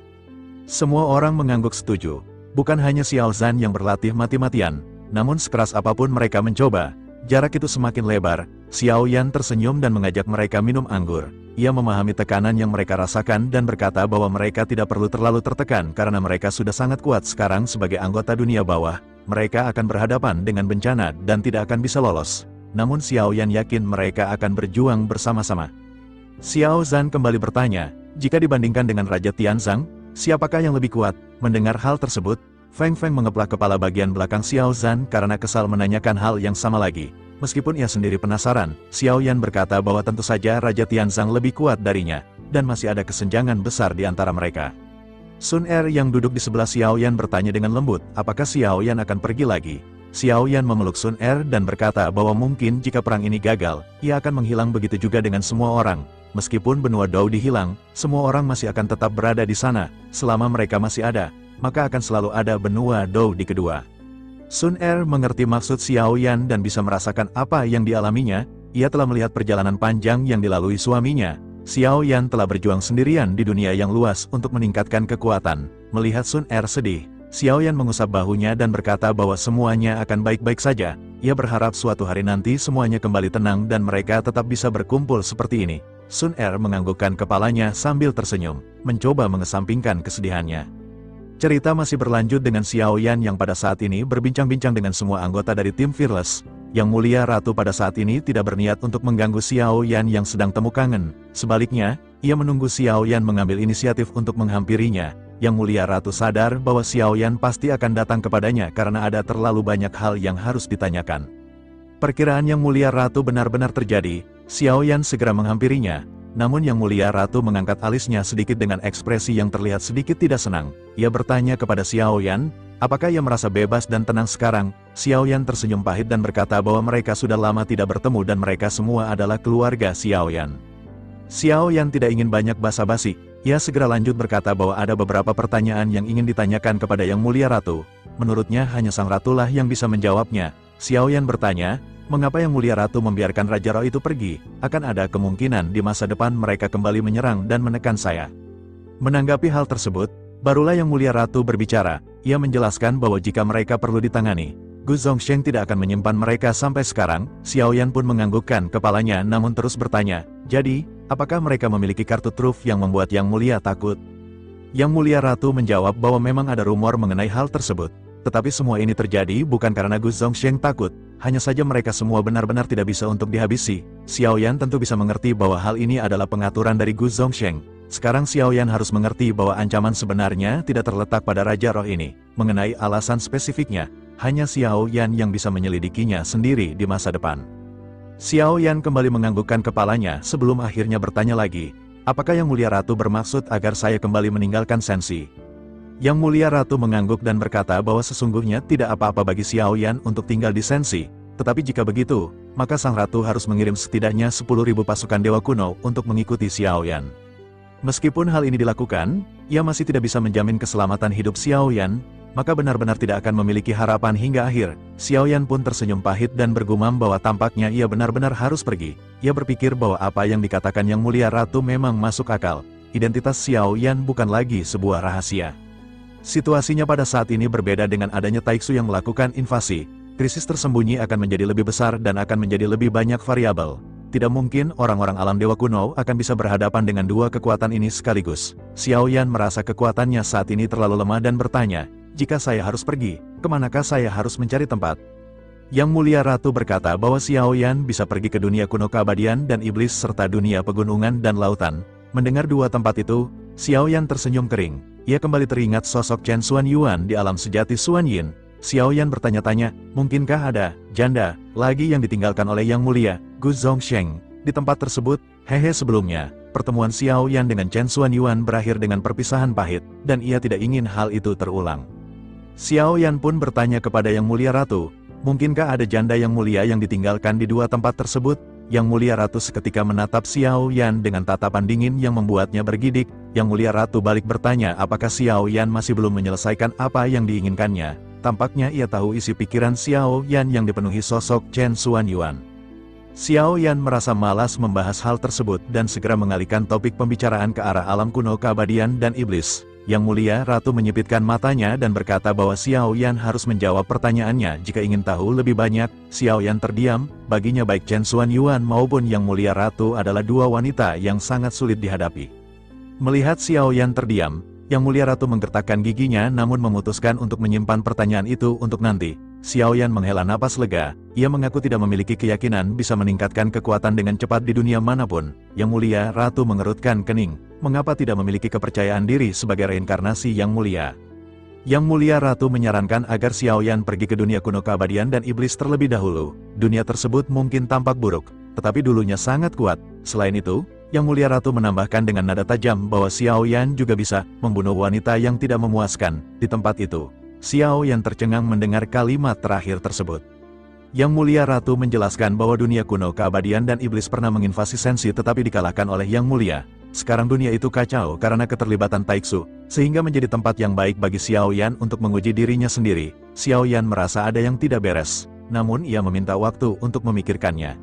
Semua orang mengangguk setuju. Bukan hanya Xiao Zhan yang berlatih mati-matian, namun sekeras apapun mereka mencoba, jarak itu semakin lebar. Xiao Yan tersenyum dan mengajak mereka minum anggur. Ia memahami tekanan yang mereka rasakan dan berkata bahwa mereka tidak perlu terlalu tertekan karena mereka sudah sangat kuat sekarang sebagai anggota dunia bawah. Mereka akan berhadapan dengan bencana dan tidak akan bisa lolos. Namun Xiao Yan yakin mereka akan berjuang bersama-sama. Xiao Zhan kembali bertanya, jika dibandingkan dengan Raja Tianzang, siapakah yang lebih kuat? Mendengar hal tersebut, Feng Feng mengeplak kepala bagian belakang Xiao Zhan karena kesal menanyakan hal yang sama lagi. Meskipun ia sendiri penasaran, Xiao Yan berkata bahwa tentu saja Raja Tianzang lebih kuat darinya, dan masih ada kesenjangan besar di antara mereka. Sun Er yang duduk di sebelah Xiao Yan bertanya dengan lembut, apakah Xiao Yan akan pergi lagi? Xiao Yan memeluk Sun Er dan berkata bahwa mungkin jika perang ini gagal, ia akan menghilang begitu juga dengan semua orang. Meskipun benua Dou dihilang, semua orang masih akan tetap berada di sana. Selama mereka masih ada, maka akan selalu ada benua Dou di kedua. Sun Er mengerti maksud Xiao Yan dan bisa merasakan apa yang dialaminya. Ia telah melihat perjalanan panjang yang dilalui suaminya. Xiao Yan telah berjuang sendirian di dunia yang luas untuk meningkatkan kekuatan. Melihat Sun Er sedih, Xiao Yan mengusap bahunya dan berkata bahwa semuanya akan baik-baik saja. Ia berharap suatu hari nanti semuanya kembali tenang dan mereka tetap bisa berkumpul seperti ini. Sun Er menganggukkan kepalanya sambil tersenyum, mencoba mengesampingkan kesedihannya. Cerita masih berlanjut dengan Xiao Yan yang pada saat ini berbincang-bincang dengan semua anggota dari tim Fearless. Yang Mulia Ratu pada saat ini tidak berniat untuk mengganggu Xiao Yan yang sedang temu kangen. Sebaliknya, ia menunggu Xiao Yan mengambil inisiatif untuk menghampirinya. Yang Mulia Ratu sadar bahwa Xiao Yan pasti akan datang kepadanya karena ada terlalu banyak hal yang harus ditanyakan. Perkiraan Yang Mulia Ratu benar-benar terjadi. Xiao Yan segera menghampirinya, namun Yang Mulia Ratu mengangkat alisnya sedikit dengan ekspresi yang terlihat sedikit tidak senang. Ia bertanya kepada Xiao Yan, apakah ia merasa bebas dan tenang sekarang? Xiao Yan tersenyum pahit dan berkata bahwa mereka sudah lama tidak bertemu dan mereka semua adalah keluarga Xiao Yan. Xiao Yan tidak ingin banyak basa-basi. Ia segera lanjut berkata bahwa ada beberapa pertanyaan yang ingin ditanyakan kepada Yang Mulia Ratu. Menurutnya hanya Sang Ratulah yang bisa menjawabnya. Xiao Yan bertanya, mengapa Yang Mulia Ratu membiarkan Raja Roh itu pergi? Akan ada kemungkinan di masa depan mereka kembali menyerang dan menekan saya. Menanggapi hal tersebut, barulah Yang Mulia Ratu berbicara. Ia menjelaskan bahwa jika mereka perlu ditangani, Gu Zongsheng tidak akan menyimpan mereka sampai sekarang. Xiao Yan pun menganggukkan kepalanya namun terus bertanya, jadi, apakah mereka memiliki kartu truf yang membuat Yang Mulia takut? Yang Mulia Ratu menjawab bahwa memang ada rumor mengenai hal tersebut. Tetapi semua ini terjadi bukan karena Gu Zongsheng takut, hanya saja mereka semua benar-benar tidak bisa untuk dihabisi. Xiao Yan tentu bisa mengerti bahwa hal ini adalah pengaturan dari Gu Zongsheng. Sekarang Xiao Yan harus mengerti bahwa ancaman sebenarnya tidak terletak pada Raja Roh ini. Mengenai alasan spesifiknya, hanya Xiao Yan yang bisa menyelidikinya sendiri di masa depan. Xiao Yan kembali menganggukkan kepalanya sebelum akhirnya bertanya lagi, apakah Yang Mulia Ratu bermaksud agar saya kembali meninggalkan Sensi? Yang Mulia Ratu mengangguk dan berkata bahwa sesungguhnya tidak apa-apa bagi Xiao Yan untuk tinggal di Sensi, tetapi jika begitu, maka Sang Ratu harus mengirim setidaknya 10.000 pasukan Dewa Kuno untuk mengikuti Xiao Yan. Meskipun hal ini dilakukan, ia masih tidak bisa menjamin keselamatan hidup Xiao Yan, maka benar-benar tidak akan memiliki harapan hingga akhir. Xiao Yan pun tersenyum pahit dan bergumam bahwa tampaknya ia benar-benar harus pergi. Ia berpikir bahwa apa yang dikatakan Yang Mulia Ratu memang masuk akal. Identitas Xiao Yan bukan lagi sebuah rahasia. Situasinya pada saat ini berbeda dengan adanya Taixu yang melakukan invasi. Krisis tersembunyi akan menjadi lebih besar dan akan menjadi lebih banyak variabel. Tidak mungkin orang-orang alam Dewa Kuno akan bisa berhadapan dengan dua kekuatan ini sekaligus. Xiao Yan merasa kekuatannya saat ini terlalu lemah dan bertanya, jika saya harus pergi, kemanakah saya harus mencari tempat? Yang Mulia Ratu berkata bahwa Xiao Yan bisa pergi ke dunia kuno keabadian dan iblis serta dunia pegunungan dan lautan. Mendengar dua tempat itu, Xiao Yan tersenyum kering. Ia kembali teringat sosok Chen Xuan Yuan di alam sejati Xuan Yin. Xiao Yan bertanya-tanya, mungkinkah ada janda lagi yang ditinggalkan oleh Yang Mulia Gu Zongsheng di tempat tersebut? Sebelumnya, pertemuan Xiao Yan dengan Chen Xuan Yuan berakhir dengan perpisahan pahit, dan ia tidak ingin hal itu terulang. Xiao Yan pun bertanya kepada Yang Mulia Ratu, mungkinkah ada janda yang mulia yang ditinggalkan di dua tempat tersebut? Yang Mulia Ratu seketika menatap Xiao Yan dengan tatapan dingin yang membuatnya bergidik. Yang Mulia Ratu balik bertanya apakah Xiao Yan masih belum menyelesaikan apa yang diinginkannya. Tampaknya ia tahu isi pikiran Xiao Yan yang dipenuhi sosok Chen Xuan Yuan. Xiao Yan merasa malas membahas hal tersebut dan segera mengalihkan topik pembicaraan ke arah alam kuno keabadian dan iblis. Yang Mulia Ratu menyipitkan matanya dan berkata bahwa Xiao Yan harus menjawab pertanyaannya jika ingin tahu lebih banyak. Xiao Yan terdiam, baginya baik Chen Xuan Yuan maupun Yang Mulia Ratu adalah dua wanita yang sangat sulit dihadapi. Melihat Xiao Yan terdiam, Yang Mulia Ratu menggertakkan giginya namun memutuskan untuk menyimpan pertanyaan itu untuk nanti. Xiao Yan menghela napas lega, ia mengaku tidak memiliki keyakinan bisa meningkatkan kekuatan dengan cepat di dunia manapun. Yang Mulia Ratu mengerutkan kening. Mengapa tidak memiliki kepercayaan diri sebagai reinkarnasi Yang Mulia? Yang Mulia Ratu menyarankan agar Xiao Yan pergi ke dunia kuno keabadian dan iblis terlebih dahulu. Dunia tersebut mungkin tampak buruk, tetapi dulunya sangat kuat. Selain itu, Yang Mulia Ratu menambahkan dengan nada tajam bahwa Xiao Yan juga bisa membunuh wanita yang tidak memuaskan. Di tempat itu, Xiao Yan tercengang mendengar kalimat terakhir tersebut. Yang Mulia Ratu menjelaskan bahwa dunia kuno keabadian dan iblis pernah menginvasi Sensi tetapi dikalahkan oleh Yang Mulia. Sekarang dunia itu kacau karena keterlibatan Taixu, sehingga menjadi tempat yang baik bagi Xiao Yan untuk menguji dirinya sendiri. Xiao Yan merasa ada yang tidak beres, namun ia meminta waktu untuk memikirkannya.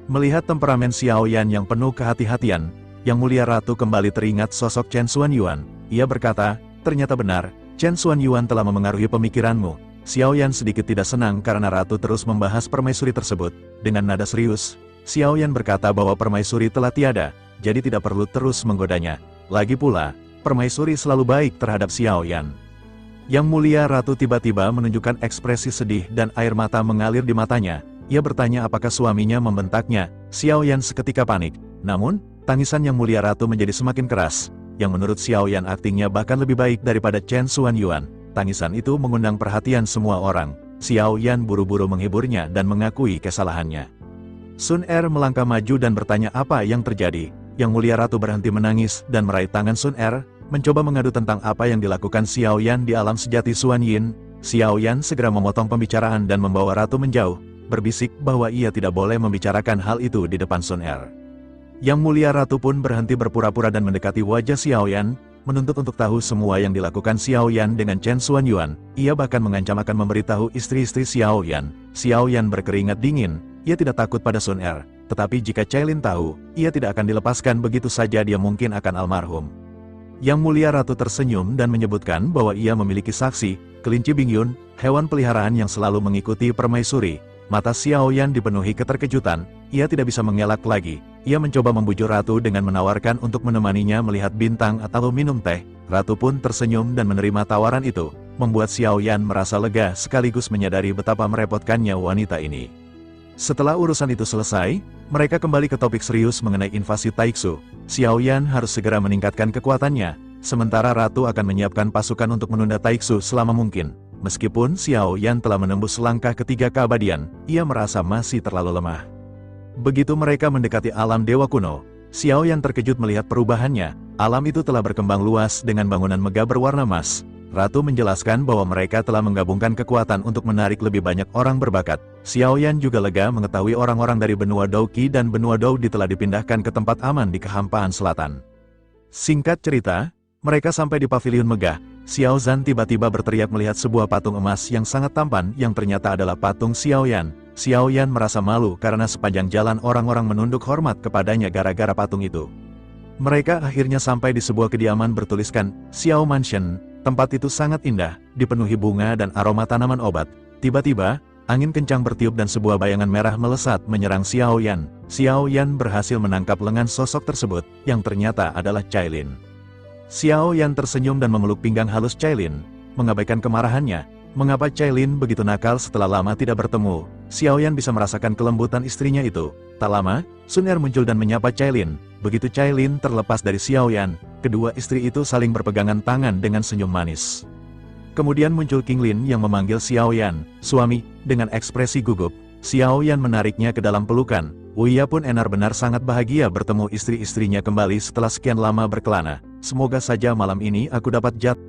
Melihat temperamen Xiao Yan yang penuh kehati-hatian, Yang Mulia Ratu kembali teringat sosok Chen Xuan Yuan. Ia berkata, ternyata benar, Chen Xuan Yuan telah memengaruhi pemikiranmu. Xiao Yan sedikit tidak senang karena Ratu terus membahas permaisuri tersebut. Dengan nada serius, Xiao Yan berkata bahwa permaisuri telah tiada, jadi tidak perlu terus menggodanya. Lagi pula, permaisuri selalu baik terhadap Xiao Yan. Yang Mulia Ratu tiba-tiba menunjukkan ekspresi sedih dan air mata mengalir di matanya. Ia bertanya apakah suaminya membentaknya. Xiao Yan seketika panik. Namun, tangisan Yang Mulia Ratu menjadi semakin keras. yang menurut Xiao Yan aktingnya bahkan lebih baik daripada Chen Xuanyuan. Tangisan itu mengundang perhatian semua orang. Xiao Yan buru-buru menghiburnya dan mengakui kesalahannya. Sun Er melangkah maju dan bertanya apa yang terjadi. Yang Mulia Ratu berhenti menangis dan meraih tangan Sun Er, mencoba mengadu tentang apa yang dilakukan Xiao Yan di alam sejati Xuan Yin. Xiao Yan segera memotong pembicaraan dan membawa Ratu menjauh, berbisik bahwa ia tidak boleh membicarakan hal itu di depan Sun Er. Yang Mulia Ratu pun berhenti berpura-pura dan mendekati wajah Xiao Yan, menuntut untuk tahu semua yang dilakukan Xiao Yan dengan Chen Xuanyuan. Ia bahkan mengancam akan memberitahu istri-istri Xiao Yan. Xiao Yan berkeringat dingin, ia tidak takut pada Sun Er. Tetapi jika Cailin tahu, ia tidak akan dilepaskan begitu saja, dia mungkin akan almarhum. Yang Mulia Ratu tersenyum dan menyebutkan bahwa ia memiliki saksi, kelinci Bingyun, hewan peliharaan yang selalu mengikuti permaisuri. Mata Xiao Yan dipenuhi keterkejutan, ia tidak bisa mengelak lagi. Ia mencoba membujuk Ratu dengan menawarkan untuk menemaninya melihat bintang atau minum teh. Ratu pun tersenyum dan menerima tawaran itu, membuat Xiao Yan merasa lega sekaligus menyadari betapa merepotkannya wanita ini. Setelah urusan itu selesai, mereka kembali ke topik serius mengenai invasi Taixu. Xiao Yan harus segera meningkatkan kekuatannya, sementara Ratu akan menyiapkan pasukan untuk menunda Taixu selama mungkin. Meskipun Xiao Yan telah menembus langkah ketiga keabadian, ia merasa masih terlalu lemah. Begitu mereka mendekati alam dewa kuno, Xiao Yan terkejut melihat perubahannya. Alam itu telah berkembang luas dengan bangunan megah berwarna emas. Ratu menjelaskan bahwa mereka telah menggabungkan kekuatan untuk menarik lebih banyak orang berbakat. Xiao Yan juga lega mengetahui orang-orang dari benua Douqi dan benua Doudi telah dipindahkan ke tempat aman di kehampaan selatan. Singkat cerita, mereka sampai di paviliun megah. Xiao Zhan tiba-tiba berteriak melihat sebuah patung emas yang sangat tampan yang ternyata adalah patung Xiao Yan. Xiao Yan merasa malu karena sepanjang jalan orang-orang menunduk hormat kepadanya gara-gara patung itu. Mereka akhirnya sampai di sebuah kediaman bertuliskan Xiao Mansion. Tempat itu sangat indah, dipenuhi bunga dan aroma tanaman obat. Tiba-tiba, angin kencang bertiup dan sebuah bayangan merah melesat menyerang Xiao Yan. Xiao Yan berhasil menangkap lengan sosok tersebut, yang ternyata adalah Cailin. Xiao Yan tersenyum dan memeluk pinggang halus Cailin, mengabaikan kemarahannya. Mengapa Cailin begitu nakal setelah lama tidak bertemu? Xiao Yan bisa merasakan kelembutan istrinya itu. Tak lama, Sun Er muncul dan menyapa Cailin. Begitu Cailin terlepas dari Xiao Yan, kedua istri itu saling berpegangan tangan dengan senyum manis. Kemudian muncul King Lin yang memanggil Xiao Yan, suami, dengan ekspresi gugup. Xiao Yan menariknya ke dalam pelukan. Uya pun benar-benar sangat bahagia bertemu istri-istrinya kembali setelah sekian lama berkelana. Semoga saja malam ini aku dapat jatuh.